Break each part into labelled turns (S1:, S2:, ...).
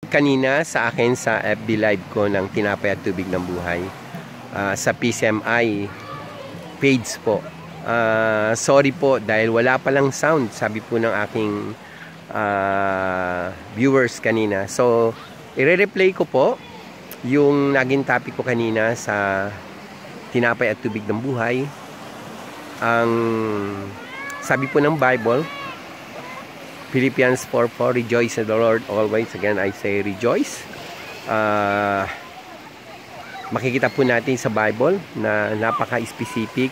S1: Kanina sa akin sa FB Live ko ng Tinapay at Tubig ng Buhay, sa PCMI page po. Sorry po dahil wala palang sound, sabi po ng aking viewers kanina. So, i-replay ko po yung naging topic ko kanina sa Tinapay at Tubig ng Buhay. Ang sabi po ng Bible, Philippians 4:4, rejoice in the Lord always. Again, I say rejoice. Makikita po natin sa Bible na napaka-specific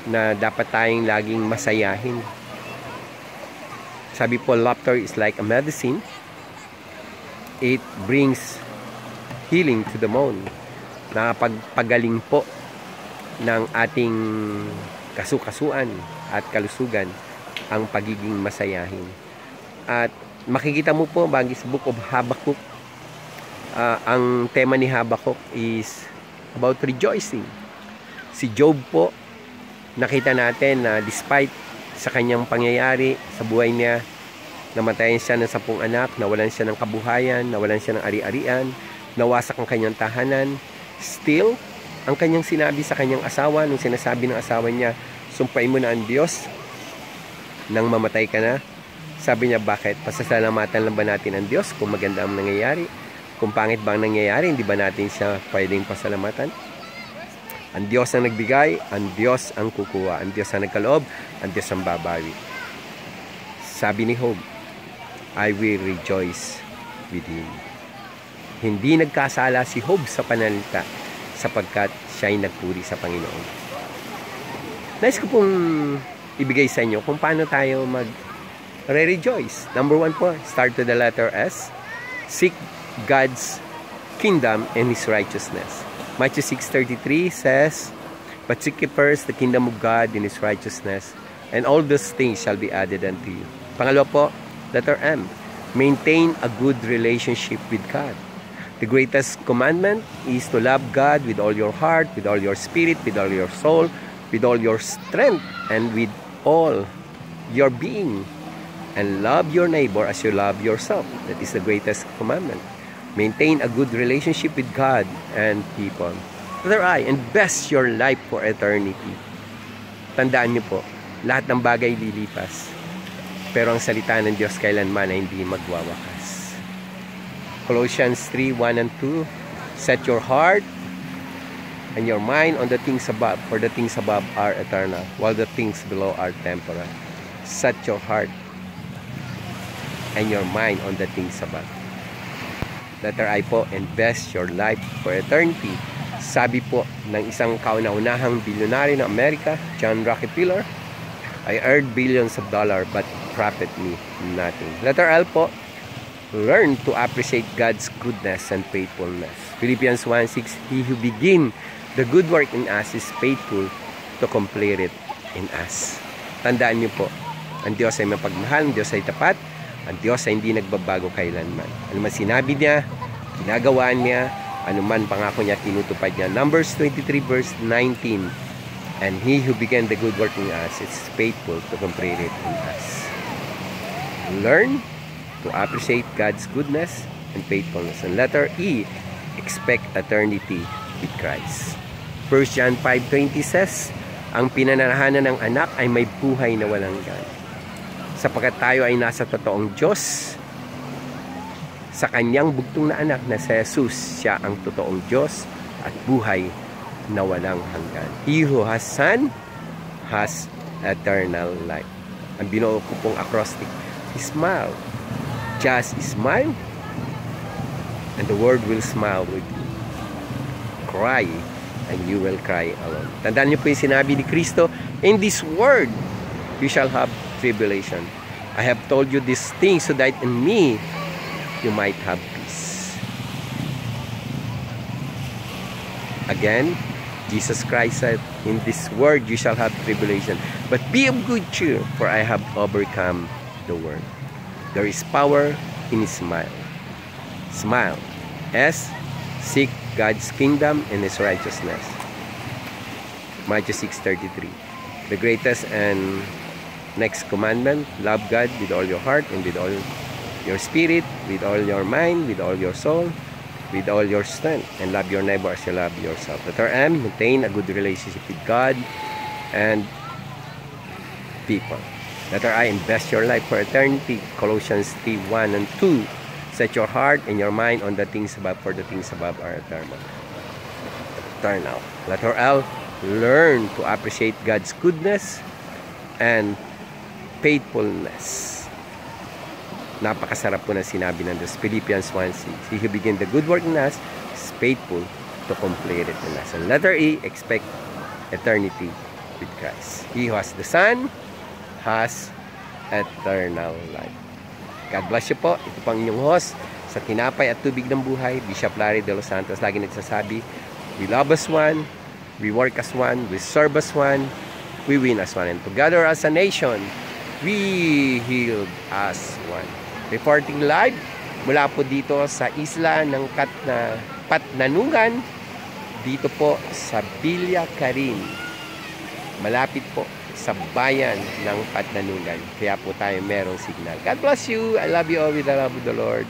S1: na dapat tayong laging masayahin. Sabi po, laughter is like a medicine. It brings healing to the moon. Nakapagpagaling po ng ating kasukasuan at kalusugan ang pagiging masayahin. At makikita mo po sa Book of Habakkuk, ang tema ni Habakkuk is about rejoicing. Si Job po, nakita natin na despite sa kanyang pangyayari sa buhay niya, namatayan siya ng 10 anak, nawalan siya ng kabuhayan, nawalan siya ng ari-arian, nawasak ang kanyang tahanan. Still, ang kanyang sinabi sa kanyang asawa, nung sinasabi ng asawa niya, sumpain mo na ang Diyos nang mamatay ka na. Sabi niya, bakit? Pasasalamatan lang ba natin ang Diyos kung maganda ang nangyayari? Kung pangit ba ang nangyayari, hindi ba natin siya pwedeng pasalamatan? Ang Diyos ang nagbigay, ang Diyos ang kukuha, ang Diyos ang nagkaloob, ang Diyos ang babawi. Sabi ni Job, I will rejoice with him. Hindi nagkasala si Job sa pananalita sapagkat siya ay nagpuri sa Panginoon. Nais ko pong ibigay sa inyo kung paano tayo mag-rejoice. Number 1 po, start to the letter S. Seek God's kingdom and His righteousness. Matthew 6:33 says, but seek ye first the kingdom of God and His righteousness, and all those things shall be added unto you. Pangalawa po, letter M. Maintain a good relationship with God. The greatest commandment is to love God with all your heart, with all your spirit, with all your soul, with all your strength, and with all your being, and love your neighbor as you love yourself. That is the greatest commandment. Maintain a good relationship with God and people. Letter I, invest your life for eternity. Tandaan niyo po, lahat ng bagay lilipas, pero ang salita ng Diyos kailanman ay hindi magwawakas. Colossians 3:1 and 2, set your heart and your mind on the things above, for the things above are eternal, while the things below are temporal. Set your heart and your mind on the things above. Letter I po, invest your life for eternity. Sabi po ng isang kauna-unahang bilyonaryo ng Amerika, John Rockefeller, I earned billions of dollars but profit me nothing. Letter L po, learn to appreciate God's goodness and faithfulness. Philippians 1:6, he who begin the good work in us is faithful to complete it in us. Tandaan niyo po, ang Diyos ay mapagmahal, ang Diyos ay tapat, ang Diyos ay hindi nagbabago kailanman. Ano man sinabi niya, ginagawa niya, ano man pangako niya, tinutupad niya. Numbers 23:19, and he who began the good work in us is faithful to complete it in us. Learn to appreciate God's goodness and faithfulness. And letter E, expect eternity with Christ. 1 John 5:20 says, ang pinananahanan ng anak ay may buhay na walang hanggan. Sapagkat tayo ay nasa totoong Diyos, sa kanyang bugtong na anak na si Jesus, siya ang totoong Diyos at buhay na walang hanggan. He who has Son has eternal life. Ang binuo ko pong acrostic, smile. Just smile, and the world will smile with you. Cry, and you will cry alone. Tandaan niyo po yung sinabi ni Kristo, in this world, you shall have tribulation. I have told you these things so that in me, you might have peace. Again, Jesus Christ said, in this world, you shall have tribulation. But be of good cheer, for I have overcome the world. There is power in His smile. Smile. S, seek God's kingdom and His righteousness. Matthew 6:33. The greatest and next commandment, love God with all your heart and with all your spirit, with all your mind, with all your soul, with all your strength, and love your neighbor as you love yourself. Letter M, maintain a good relationship with God and people. Letter I, invest your life for eternity. Colossians 3:1 and 2. Set your heart and your mind on the things above, for the things above are eternal. Letter L, learn to appreciate God's goodness and faithfulness. Napakasarap po na sinabi ng Diyos. Philippians 1:6. He who begin the good work in us is faithful to complete it in us. And letter E, expect eternity with Christ. He who has the Son has eternal life. God bless you po. Ito pang inyong host sa Tinapay at Tubig ng Buhay, Bishop Larry de los Santos. Lagi nagsasabi, we love as one, we work as one, we serve as one, we win as one, and together as a nation, we heal as one. Reporting live mula po dito sa isla ng Patnanungan, dito po sa Villa Carin, malapit po sa bayan ng Patnanungan. Kaya po tayo merong signal. God bless you. I love you all with the love of the Lord.